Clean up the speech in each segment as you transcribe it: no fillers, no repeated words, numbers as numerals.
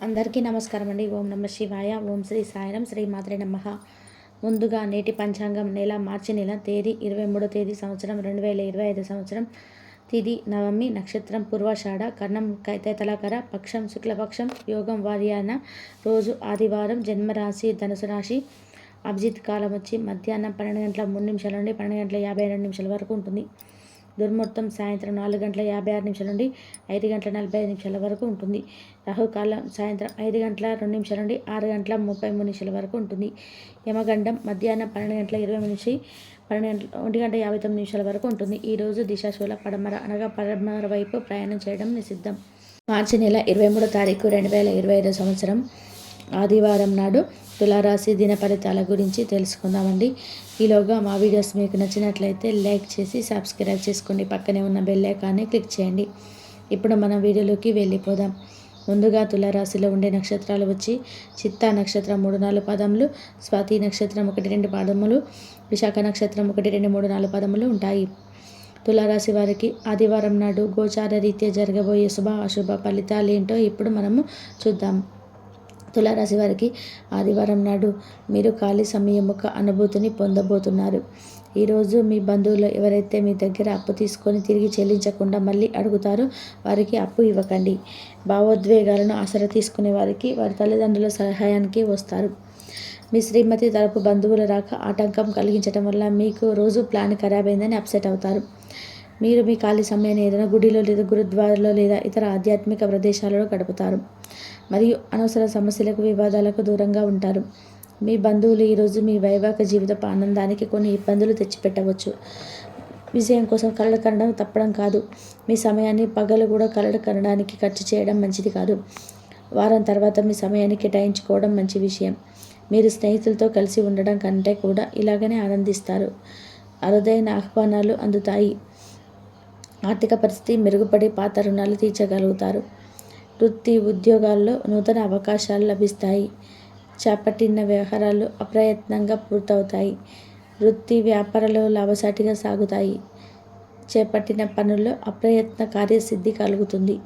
అందరికీ నమస్కారం అండి. ఓం నమ శివాయ. ఓం శ్రీ సాయిరం. శ్రీ మాత్రే నమః. ముందుగా నేటి పంచాంగం నెల మార్చి నెల తేదీ 23వ తేదీ సంవత్సరం 2025 సంవత్సరం. తిథి నవమి, నక్షత్రం పూర్వాషాఢ, కర్ణం తైతలకర, పక్షం శుక్లపక్షం, యోగం వార్యాన, రోజు ఆదివారం, జన్మరాశి ధనుసు రాశి. అభిజిత్ కాలం వచ్చి మధ్యాహ్నం 12 గంటల 3 నిమిషాల నుండి 12 గంటల 52 నిమిషాల వరకు ఉంటుంది. దుర్ముహూర్తం సాయంత్రం 4 గంటల 56 నిమిషాల నుండి 5 గంటల 45 నిమిషాల వరకు ఉంటుంది. రాహుకాలం సాయంత్రం 5 గంటల 2 నిమిషాల నుండి 6 గంటల 33 నిమిషాల వరకు ఉంటుంది. యమగండం మధ్యాహ్నం 12 గంటల 20 నుంచి 1 గంట 59 నిమిషాల వరకు ఉంటుంది. ఈరోజు దిశాశూల పడమర అనగా పడమర వైపు ప్రయాణం చేయడం నిషిద్ధం. మార్చి నెల 23వ తారీఖు 2025 సంవత్సరం ఆదివారం నాడు తులారాశి దిన ఫలితాల గురించి తెలుసుకుందామండి. ఈలోగా మా వీడియోస్ మీకు నచ్చినట్లయితే లైక్ చేసి సబ్స్క్రైబ్ చేసుకోండి. పక్కనే ఉన్న బెల్ ఐకాన్ని క్లిక్ చేయండి. ఇప్పుడు మనం వీడియోలోకి వెళ్ళిపోదాం. ముందుగా తులారాశిలో ఉండే నక్షత్రాలు వచ్చి చిత్తా నక్షత్రం 3-4 పాదములు, స్వాతి నక్షత్రం 1-2 పాదములు, విశాఖ నక్షత్రం 1-2-3-4 పాదములు ఉంటాయి. తులారాశి వారికి ఆదివారం నాడు గోచార రీత్యా జరగబోయే శుభ అశుభ ఫలితాలు ఏంటో ఇప్పుడు మనము చూద్దాం. తులారాశి వారికి ఆదివారం నాడు మీరు ఖాళీ సమయం యొక్క అనుభూతిని పొందబోతున్నారు. ఈరోజు మీ బంధువులు ఎవరైతే మీ దగ్గర అప్పు తీసుకొని తిరిగి చెల్లించకుండా మళ్ళీ అడుగుతారో వారికి అప్పు ఇవ్వకండి. భావోద్వేగాలను ఆసరా తీసుకునే వారికి వారి తల్లిదండ్రుల సహాయానికి వస్తారు. మీ శ్రీమతి తరపు బంధువుల రాక ఆటంకం కలిగించడం వల్ల మీకు రోజు ప్లాన్ ఖరాబ్ అయిందని అప్సెట్ అవుతారు. మీరు మీ ఖాళీ సమయాన్ని ఏదైనా గుడిలో లేదా గురుద్వారాలో లేదా ఇతర ఆధ్యాత్మిక ప్రదేశాలలో గడుపుతారు. మరియు అనవసర సమస్యలకు వివాదాలకు దూరంగా ఉంటారు. మీ బంధువులు ఈరోజు మీ వైవాహిక జీవితపు ఆనందానికి కొన్ని ఇబ్బందులు తెచ్చిపెట్టవచ్చు. విజయం కోసం కలలు కనడం తప్పడం కాదు. మీ సమయాన్ని పగలు కూడా కలలు కనడానికి ఖర్చు చేయడం మంచిది కాదు. వారం తర్వాత మీ సమయాన్ని కేటాయించుకోవడం మంచి విషయం. మీరు స్నేహితులతో కలిసి ఉండడం కంటే కూడా ఇలాగనే ఆనందిస్తారు. అరుదైన ఆహ్వానాలు అందుతాయి. ఆర్థిక పరిస్థితి మెరుగుపడి పాత రుణాలు తీర్చగలుగుతారు. వృత్తి ఉద్యోగాల్లో నూతన అవకాశాలు లభిస్తాయి. చేపట్టిన వ్యవహారాలు అప్రయత్నంగా పూర్తవుతాయి. వృత్తి వ్యాపారాలు లాభసాటిగా సాగుతాయి. చేపట్టిన పనుల్లో అప్రయత్న కార్యసిద్ధి కలుగుతుంది.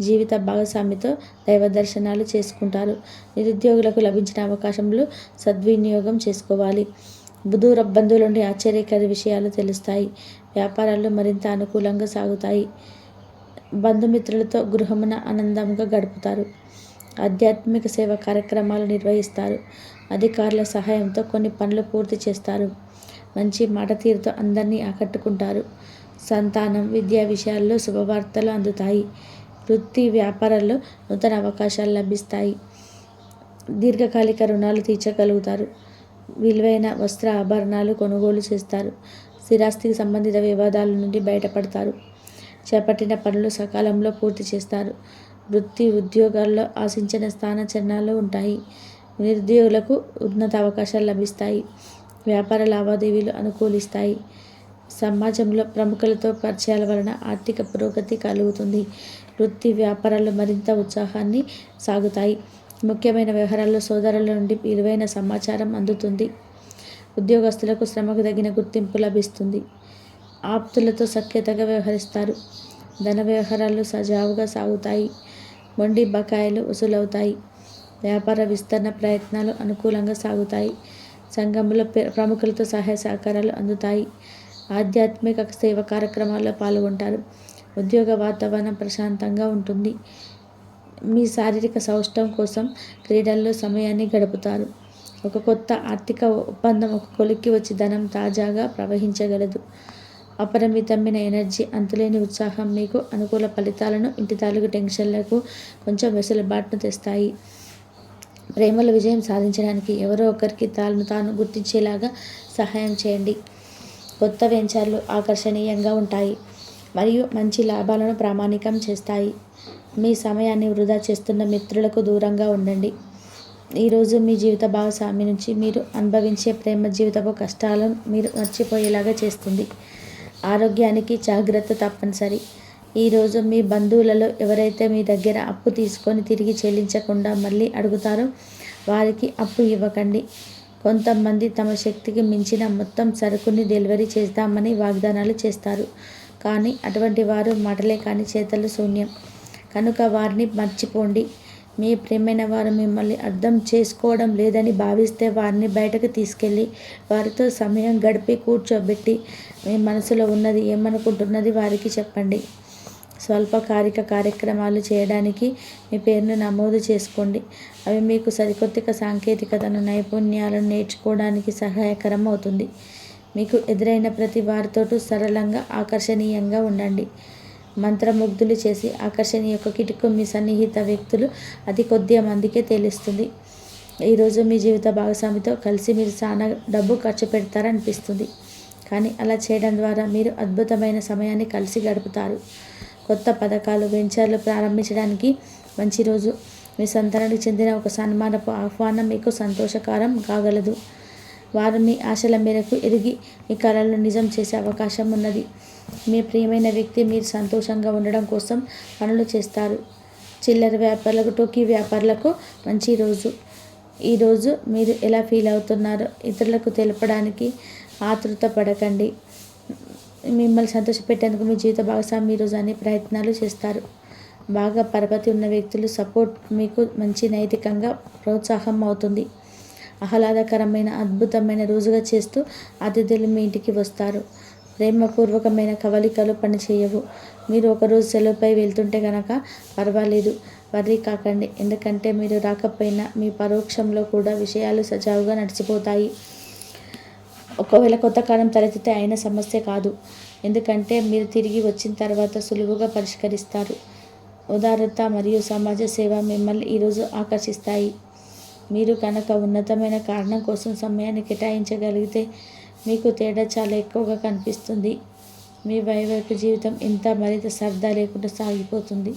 జీవిత భాగస్వామితో దైవ దర్శనాలు చేసుకుంటారు. నిరుద్యోగులకు లభించిన అవకాశంలో సద్వినియోగం చేసుకోవాలి. దూర బంధువుల నుండి ఆశ్చర్యకర విషయాలు తెలుస్తాయి. వ్యాపారాలు మరింత అనుకూలంగా సాగుతాయి. బంధుమిత్రులతో గృహమున ఆనందంగా గడుపుతారు. ఆధ్యాత్మిక సేవ కార్యక్రమాలు నిర్వహిస్తారు. అధికారుల సహాయంతో కొన్ని పనులు పూర్తి చేస్తారు. మంచి మాట తీరుతో అందరినీ ఆకట్టుకుంటారు. సంతానం విద్యా విషయాల్లో శుభవార్తలు అందుతాయి. వృత్తి వ్యాపారాల్లో నూతన అవకాశాలు లభిస్తాయి. దీర్ఘకాలిక రుణాలు తీర్చగలుగుతారు. విలువైన వస్త్ర ఆభరణాలు కొనుగోలు చేస్తారు. స్థిరాస్తికి సంబంధిత వివాదాల నుండి బయటపడతారు. చేపట్టిన పనులు సకాలంలో పూర్తి చేస్తారు. వృత్తి ఉద్యోగాల్లో ఆశించిన స్థానచలనాలు ఉంటాయి. నిరుద్యోగులకు ఉన్నత అవకాశాలు లభిస్తాయి. వ్యాపార లావాదేవీలు అనుకూలిస్తాయి. సమాజంలో ప్రముఖులతో పరిచయాల వలన ఆర్థిక పురోగతి కలుగుతుంది. వృత్తి వ్యాపారాలు మరింత ఉత్సాహాన్ని సాగుతాయి. ముఖ్యమైన వ్యవహారాల్లో సోదరుల నుండి విలువైన సమాచారం అందుతుంది. ఉద్యోగస్తులకు శ్రమకు తగిన గుర్తింపు లభిస్తుంది. ఆప్తులతో సఖ్యతగా వ్యవహరిస్తారు. ధన వ్యవహారాలు సజావుగా సాగుతాయి. మొండి బకాయిలు వసూలవుతాయి. వ్యాపార విస్తరణ ప్రయత్నాలు అనుకూలంగా సాగుతాయి. సంఘంలో ప్రముఖులతో సహాయ సహకారాలు అందుతాయి. ఆధ్యాత్మిక సేవ కార్యక్రమాల్లో పాల్గొంటారు. ఉద్యోగ వాతావరణం ప్రశాంతంగా ఉంటుంది. మీ శారీరక సౌష్ఠవం కోసం క్రీడల్లో సమయాన్ని గడుపుతారు. ఒక కొత్త ఆర్థిక ఒప్పందం ఒక కొలిక్కి వచ్చి ధనం తాజాగా ప్రవహించగలదు. అపరిమితమైన ఎనర్జీ, అంతులేని ఉత్సాహం మీకు అనుకూల ఫలితాలను, ఇంటి తాలూకు టెన్షన్లకు కొంచెం వెసులుబాటును తెస్తాయి. ప్రేమలో విజయం సాధించడానికి ఎవరో ఒకరికి తాను గుర్తించేలాగా సహాయం చేయండి. కొత్త వెంచర్లు ఆకర్షణీయంగా ఉంటాయి మరియు మంచి లాభాలను ప్రామాణికం చేస్తాయి. మీ సమయాన్ని వృధా చేస్తున్న మిత్రులకు దూరంగా ఉండండి. ఈరోజు మీ జీవిత భాగస్వామి నుంచి మీరు అనుభవించే ప్రేమ జీవితపు కష్టాలను మీరు మర్చిపోయేలాగా చేస్తుంది. ఆరోగ్యానికి జాగ్రత్త తప్పనిసరి. ఈరోజు మీ బంధువులలో ఎవరైతే మీ దగ్గర అప్పు తీసుకొని తిరిగి చెల్లించకుండా మళ్ళీ అడుగుతారో వారికి అప్పు ఇవ్వకండి. కొంతమంది తమ శక్తికి మించిన మొత్తం సరుకుని డెలివరీ చేస్తామని వాగ్దానాలు చేస్తారు. కానీ అటువంటి వారు మాటలే కానీ చేతలు శూన్యం. కనుక వారిని మర్చిపోండి. మీ ప్రియమైన వారు మిమ్మల్ని అర్థం చేసుకోవడం లేదని భావిస్తే వారిని బయటకు తీసుకెళ్ళి వారితో సమయం గడిపి కూర్చోబెట్టి మీ మనసులో ఉన్నది ఏమనుకుంటున్నది వారికి చెప్పండి. స్వల్పకాలిక కార్యక్రమాలు చేయడానికి మీ పేరును నమోదు చేసుకోండి. అవి మీకు సరికొత్త సాంకేతికతను నైపుణ్యాలను నేర్చుకోవడానికి సహాయకరం అవుతుంది. మీకు ఎదురైన ప్రతి వారితోటూ సరళంగా ఆకర్షణీయంగా ఉండండి. మంత్రముగ్ధులు చేసి ఆకర్షణీయ కిటుకు మీ సన్నిహిత వ్యక్తులు అతి కొద్ది మందికే తెలుస్తుంది. ఈరోజు మీ జీవిత భాగస్వామితో కలిసి మీరు చాలా డబ్బు ఖర్చు పెడతారనిపిస్తుంది. కానీ అలా చేయడం ద్వారా మీరు అద్భుతమైన సమయాన్ని కలిసి గడుపుతారు. కొత్త పథకాలు వెంచర్లు ప్రారంభించడానికి మంచి రోజు. మీ సంతానానికి చెందిన ఒక సన్మానపు ఆహ్వానం మీకు సంతోషకరం కాగలదు. వారు మీ ఆశల మేరకు ఎదిగి మీ కలలను నిజం చేసే అవకాశం ఉన్నది. మీ ప్రియమైన వ్యక్తి మీరు సంతోషంగా ఉండడం కోసం పనులు చేస్తారు. చిల్లర వ్యాపారులకు టోకీ వ్యాపారులకు మంచి రోజు. ఈరోజు మీరు ఎలా ఫీల్ అవుతున్నారో ఇతరులకు తెలపడానికి ఆతృత పడకండి. మిమ్మల్ని సంతోషపెట్టేందుకు మీ జీవిత భాగస్వామి ఈరోజు అన్ని ప్రయత్నాలు చేస్తారు. బాగా పరపతి ఉన్న వ్యక్తులు సపోర్ట్ మీకు మంచి నైతికంగా ప్రోత్సాహం అవుతుంది. ఆహ్లాదకరమైన అద్భుతమైన రోజుగా చేస్తూ అతిథులు మీ ఇంటికి వస్తారు. ప్రేమపూర్వకమైన కవలికలు పనిచేయవు. మీరు ఒకరోజు సెలవుపై వెళ్తుంటే కనుక పర్వాలేదు, వర్రీ కాకండి. ఎందుకంటే మీరు రాకపోయినా మీ పరోక్షంలో కూడా విషయాలు సజావుగా నడిచిపోతాయి. ఒకవేళ కొత్త కాలం తలెత్తితే అయిన సమస్య కాదు. ఎందుకంటే మీరు తిరిగి వచ్చిన తర్వాత సులువుగా పరిష్కరిస్తారు. ఉదారత మరియు సమాజ సేవ మిమ్మల్ని ఈరోజు ఆకర్షిస్తాయి. మీరు కనుక ఉన్నతమైన కారణం కోసం సమయాన్ని కేటాయించగలిగితే మీకు తేడా చాలా ఎక్కువగా కనిపిస్తుంది. మీ వైవాహిక జీవితం ఇంత మరింత సరదా లేకుండా సాగిపోతుంది.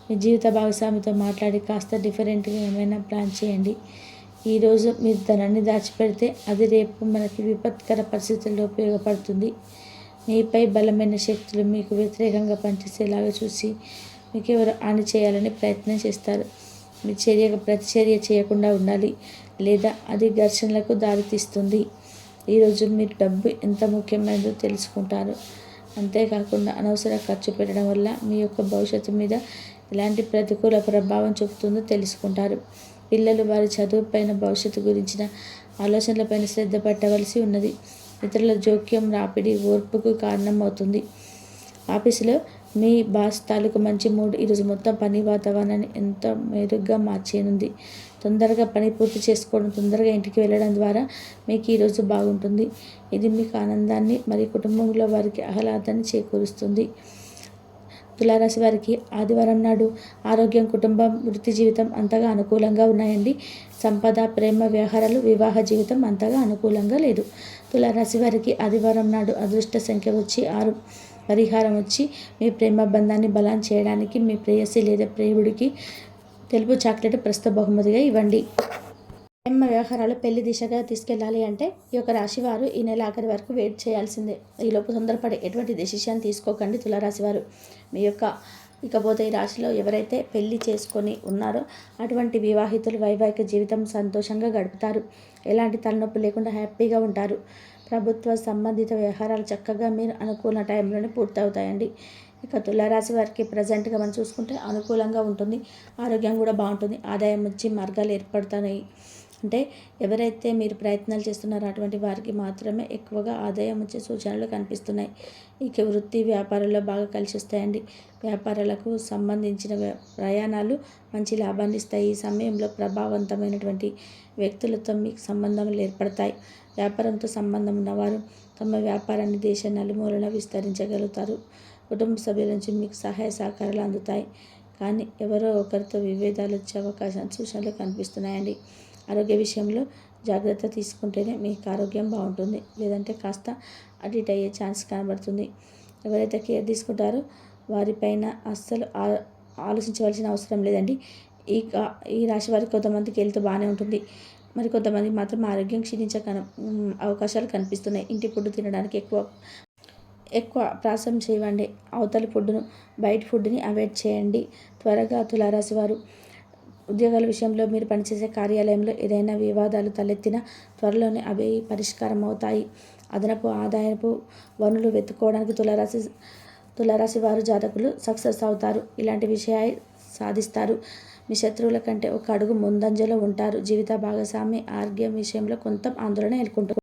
మీ జీవిత భాగస్వామితో మాట్లాడి కాస్త డిఫరెంట్గా ఏమైనా ప్లాన్ చేయండి. ఈరోజు మీరు ధనాన్ని దాచిపెడితే అది రేపు మనకి విపత్కర పరిస్థితుల్లో ఉపయోగపడుతుంది. మీపై బలమైన శక్తులు మీకు వ్యతిరేకంగా పనిచేసేలాగా చూసి మీకు ఎవరు హాని చేయాలని ప్రయత్నం చేస్తారు. మీ ప్రతిచర్య చేయకుండా ఉండాలి, లేదా అది ఘర్షణలకు దారితీస్తుంది. ఈరోజు మీరు డబ్బు ఎంత ముఖ్యమైనదో తెలుసుకుంటారు. అంతేకాకుండా అనవసర ఖర్చు పెట్టడం వల్ల మీ యొక్క భవిష్యత్తు మీద ఎలాంటి ప్రతికూల ప్రభావం చూపుతుందో తెలుసుకుంటారు. పిల్లలు వారి చదువుపైన భవిష్యత్తు గురించిన ఆలోచనలపైన శ్రద్ధ పెట్టవలసి ఉన్నది. ఇతరుల జోక్యం రాపిడి ఓర్పుకు కారణమవుతుంది. ఆఫీసులో మీ బాస్ తాలూకు మంచి మూడ్ ఈరోజు మొత్తం పని వాతావరణాన్ని ఎంతో మెరుగ్గా మార్చేయనుంది. తొందరగా పని పూర్తి చేసుకోవడం, తొందరగా ఇంటికి వెళ్ళడం ద్వారా మీకు ఈరోజు బాగుంటుంది. ఇది మీకు ఆనందాన్ని మరియు కుటుంబంలో వారికి ఆహ్లాదాన్ని చేకూరుస్తుంది. తులారాశి వారికి ఆదివారం నాడు ఆరోగ్యం, కుటుంబం, వృత్తి జీవితం అంతగా అనుకూలంగా ఉన్నాయండి. సంపద, ప్రేమ వ్యవహారాలు, వివాహ జీవితం అంతగా అనుకూలంగా లేదు. తులారాశి వారికి ఆదివారం నాడు అదృష్ట సంఖ్య వచ్చి 6. పరిహారం వచ్చి మీ ప్రేమ బంధాన్ని బలం చేయడానికి మీ ప్రేయసి లేదా ప్రియుడికి తెలుపు చాక్లెట్ ప్రస్తుత బహుమతిగా ఇవ్వండి. ప్రేమ వ్యవహారాలు పెళ్లి దిశగా తీసుకెళ్ళాలి అంటే ఈ యొక్క రాశి వారు ఈ నెల ఆఖరి వరకు వెయిట్ చేయాల్సిందే. ఈలోపు తొందరపడి ఎటువంటి డెసిషన్ తీసుకోకండి తులారాశి వారు. మీ యొక్క ఇకపోతే ఈ రాశిలో ఎవరైతే పెళ్లి చేసుకొని ఉన్నారో అటువంటి వివాహితులు వైవాహిక జీవితం సంతోషంగా గడుపుతారు. ఎలాంటి తలనొప్పి లేకుండా హ్యాపీగా ఉంటారు. ప్రభుత్వ సంబంధిత వ్యవహారాలు చక్కగా మీరు అనుకున్న టైంలోనే పూర్తవుతాయండి. ఇక తులారాశి వారికి ప్రజెంట్గా మనం చూసుకుంటే అనుకూలంగా ఉంటుంది. ఆరోగ్యం కూడా బాగుంటుంది. ఆదాయం వచ్చి మార్గాలు ఏర్పడుతున్నాయి. అంటే ఎవరైతే మీరు ప్రయత్నాలు చేస్తున్నారో అటువంటి వారికి మాత్రమే ఎక్కువగా ఆదాయం వచ్చే సూచనలు కనిపిస్తున్నాయి. ఇక వృత్తి వ్యాపారాల్లో బాగా కలిసి వస్తాయండి. వ్యాపారాలకు సంబంధించిన ప్రయాణాలు మంచి లాభాన్ని ఇస్తాయి. ఈ సమయంలో ప్రభావవంతమైనటువంటి వ్యక్తులతో మీకు సంబంధాలు ఏర్పడతాయి. వ్యాపారంతో సంబంధం ఉన్నవారు తమ వ్యాపారాన్ని దేశ నలుమూలన విస్తరించగలుగుతారు. కుటుంబ సభ్యుల నుంచి మీకు సహాయ సహకారాలు అందుతాయి. కానీ ఎవరో ఒకరితో విభేదాలు వచ్చే సూచనలు కనిపిస్తున్నాయండి. ఆరోగ్య విషయంలో జాగ్రత్త తీసుకుంటేనే మీకు ఆరోగ్యం బాగుంటుంది. లేదంటే కాస్త అటు ఇటు అయ్యే ఛాన్స్ కనబడుతుంది. ఎవరైతే కేర్ తీసుకుంటారో వారిపైన అస్సలు ఆలోచించవలసిన అవసరం లేదండి. ఈ రాశి వారికి కొంతమందికి హెల్త్ బాగానే ఉంటుంది. మరి కొంతమందికి మాత్రం ఆరోగ్యం క్షీణించే అవకాశాలు కనిపిస్తున్నాయి. ఇంటి ఫుడ్ తినడానికి ఎక్కువ ప్రాసం చేయండి. అవతలి ఫుడ్ను, బయట ఫుడ్ని అవాయిడ్ చేయండి. త్వరగా తులారాశి వారు ఉద్యోగాల విషయంలో మీరు పనిచేసే కార్యాలయంలో ఏదైనా వివాదాలు తలెత్తినా త్వరలోనే అవి పరిష్కారం అవుతాయి. అదనపు ఆదాయపు వనరులు వెతుక్కోవడానికి తులారాశి వారు జాతకులు సక్సెస్ అవుతారు. ఇలాంటి విషయాలు సాధిస్తారు. మీ శత్రువుల కంటే ఒక అడుగు ముందంజలో ఉంటారు. జీవిత భాగస్వామి ఆరోగ్యం విషయంలో కొంత ఆందోళన ఎదుర్కొంటారు.